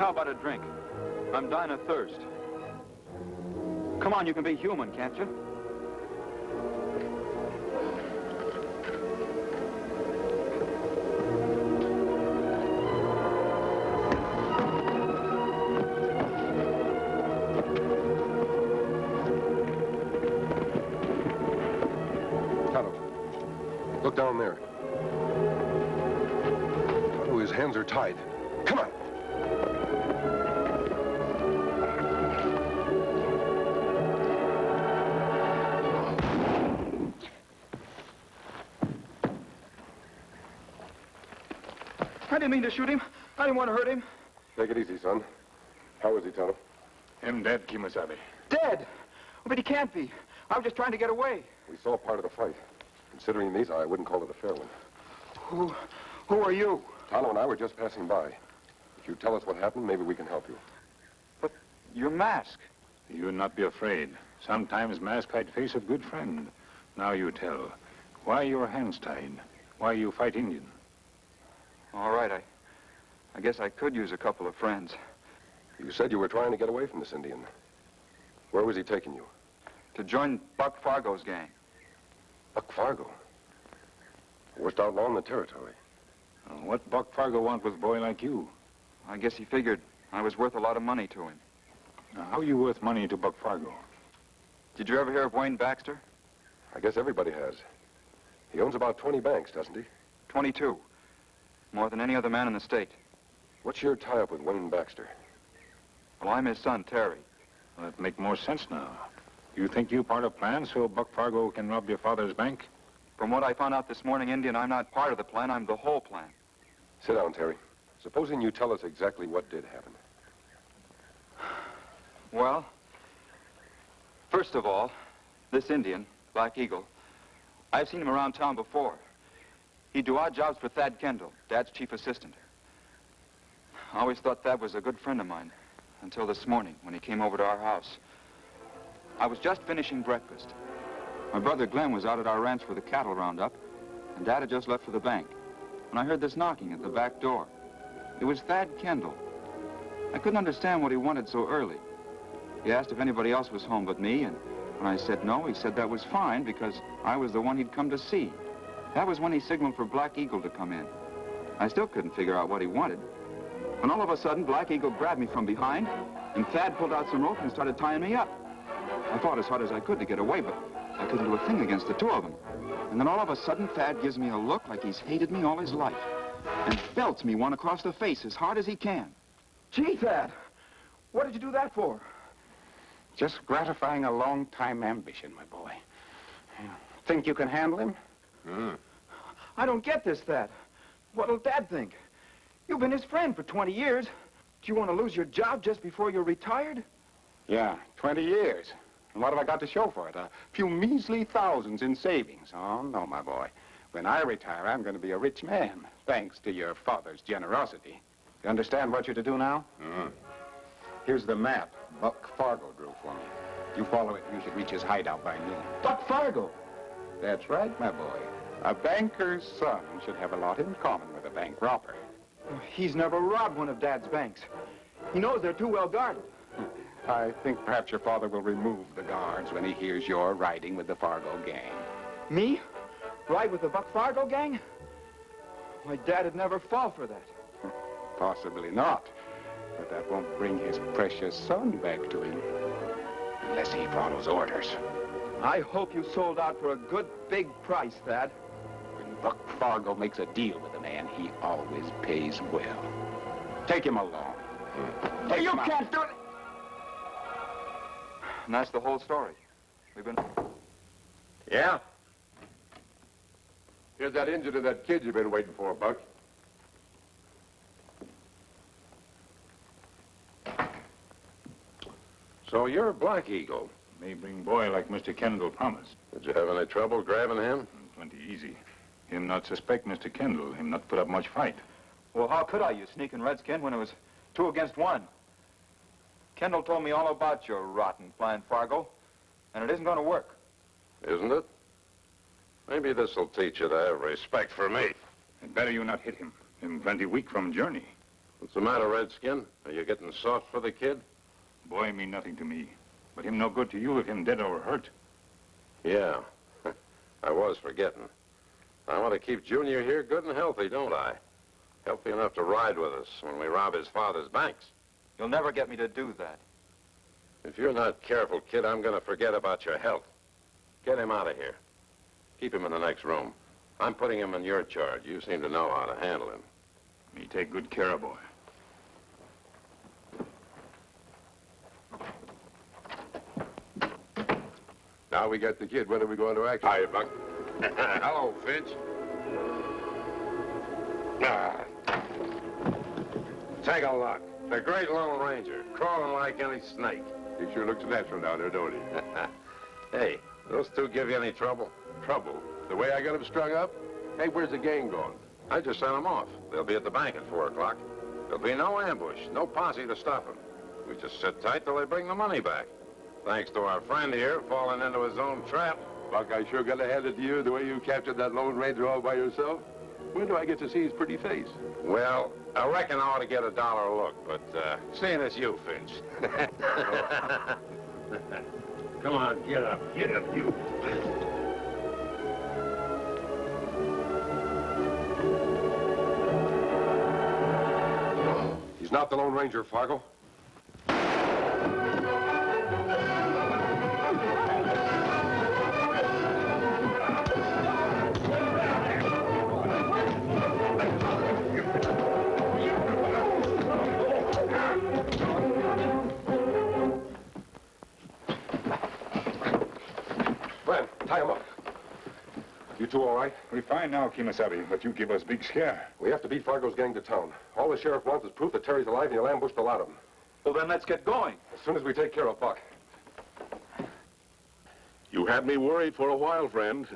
How about a drink? I'm dying of thirst. Come on, you can be human, can't you? Look down there. Oh, his hands are tied. Come on. I didn't mean to shoot him. I didn't want to hurt him. Take it easy, son. How is he, Tonto? Him dead, Kimasabi. Dead? But he can't be. I was just trying to get away. We saw part of the fight. Considering these, I wouldn't call it a fair one. Who are you? Tonto and I were just passing by. If you tell us what happened, maybe we can help you. But you're masked. You not be afraid. Sometimes mask hide face of good friend. Now you tell. Why your hands tied? Why you fight Indian? All right, I guess I could use a couple of friends. You said you were trying to get away from this Indian. Where was he taking you? To join Buck Fargo's gang. Buck Fargo? Worst outlaw in the territory. What Buck Fargo want with a boy like you? I guess he figured I was worth a lot of money to him. Now, how you worth money to Buck Fargo? Did you ever hear of Wayne Baxter? I guess everybody has. He owns about 20 banks, doesn't he? 22. More than any other man in the state. What's your tie-up with Wayne Baxter? Well, I'm his son, Terry. Well, that make more sense now. You think you part of plan so Buck Fargo can rob your father's bank? From what I found out this morning, Indian, I'm not part of the plan, I'm the whole plan. Sit down, Terry. Supposing you tell us exactly what did happen. Well, first of all, this Indian, Black Eagle, I've seen him around town before. He'd do odd jobs for Thad Kendall, Dad's chief assistant. I always thought Thad was a good friend of mine, until this morning when he came over to our house. I was just finishing breakfast. My brother Glenn was out at our ranch for the cattle roundup, and Dad had just left for the bank. When I heard this knocking at the back door, it was Thad Kendall. I couldn't understand what he wanted so early. He asked if anybody else was home but me, and when I said no, he said that was fine because I was the one he'd come to see. That was when he signaled for Black Eagle to come in. I still couldn't figure out what he wanted. When all of a sudden, Black Eagle grabbed me from behind, and Thad pulled out some rope and started tying me up. I fought as hard as I could to get away, but I couldn't do a thing against the two of them. And then all of a sudden, Thad gives me a look like he's hated me all his life, and belts me one across the face as hard as he can. Gee, Thad, what did you do that for? Just gratifying a long-time ambition, my boy. Think you can handle him? I don't get this, Thad. What'll Dad think? You've been his friend for 20 years. Do you want to lose your job just before you're retired? Yeah, 20 years. And what have I got to show for it? A few measly thousands in savings. Oh, no, my boy. When I retire, I'm going to be a rich man, thanks to your father's generosity. You understand what you're to do now? Here's the map Buck Fargo drew for me. You follow it, you should reach his hideout by noon. Buck Fargo? That's right, my boy. A banker's son should have a lot in common with a bank robber. He's never robbed one of Dad's banks. He knows they're too well guarded. I think perhaps your father will remove the guards when he hears you're riding with the Fargo gang. Me? Ride with the Buck Fargo gang? My Dad'd never fall for that. Possibly not. But that won't bring his precious son back to him. Unless he follows orders. I hope you sold out for a good big price, Thad. When Buck Fargo makes a deal with a man, he always pays well. Take him along. Hey, you can't do it! And that's the whole story. We've been... Yeah? Here's that engine of that kid you've been waiting for, Buck. So you're Black Eagle. May bring boy like Mr. Kendall promised. Did you have any trouble grabbing him? Plenty easy. Him not suspect Mr. Kendall. Him not put up much fight. Well, how could I, you sneaking redskin, when it was 2 against 1? Kendall told me all about your rotten plan, Fargo, and it isn't going to work. Isn't it? Maybe this'll teach you to have respect for me. And better you not hit him. Him plenty weak from journey. What's the matter, Redskin? Are you getting soft for the kid? Boy mean nothing to me. But him no good to you if him dead or hurt. Yeah. I was forgetting. I want to keep Junior here good and healthy, don't I? Healthy enough to ride with us when we rob his father's banks. You'll never get me to do that. If you're not careful, kid, I'm going to forget about your health. Get him out of here. Keep him in the next room. I'm putting him in your charge. You seem to know how to handle him. Me take good care of boy. Now we got the kid. When are we going to action? Hi, Buck. Hello, Finch. Take a look. The great Lone Ranger, crawling like any snake. He sure looks natural down there, don't he? Hey, those two give you any trouble? Trouble. The way I got him strung up? Hey, where's the gang gone? I just sent them off. They'll be at the bank at 4 o'clock. There'll be no ambush, no posse to stop them. We just sit tight till they bring the money back. Thanks to our friend here falling into his own trap. Buck, I sure got to hand it to you the way you captured that Lone Ranger all by yourself. When do I get to see his pretty face? Well, I reckon I ought to get a dollar a look, but seeing it's you, Finch. Come on, get up, you. He's not the Lone Ranger, Fargo. Glenn, tie him up. You two all right? We fine now, Kimasabi, but you give us big scare. We have to beat Fargo's gang to town. All the sheriff wants is proof that Terry's alive and he'll ambush the lot of them. Well, then let's get going. As soon as we take care of Buck. You had me worried for a while, friend.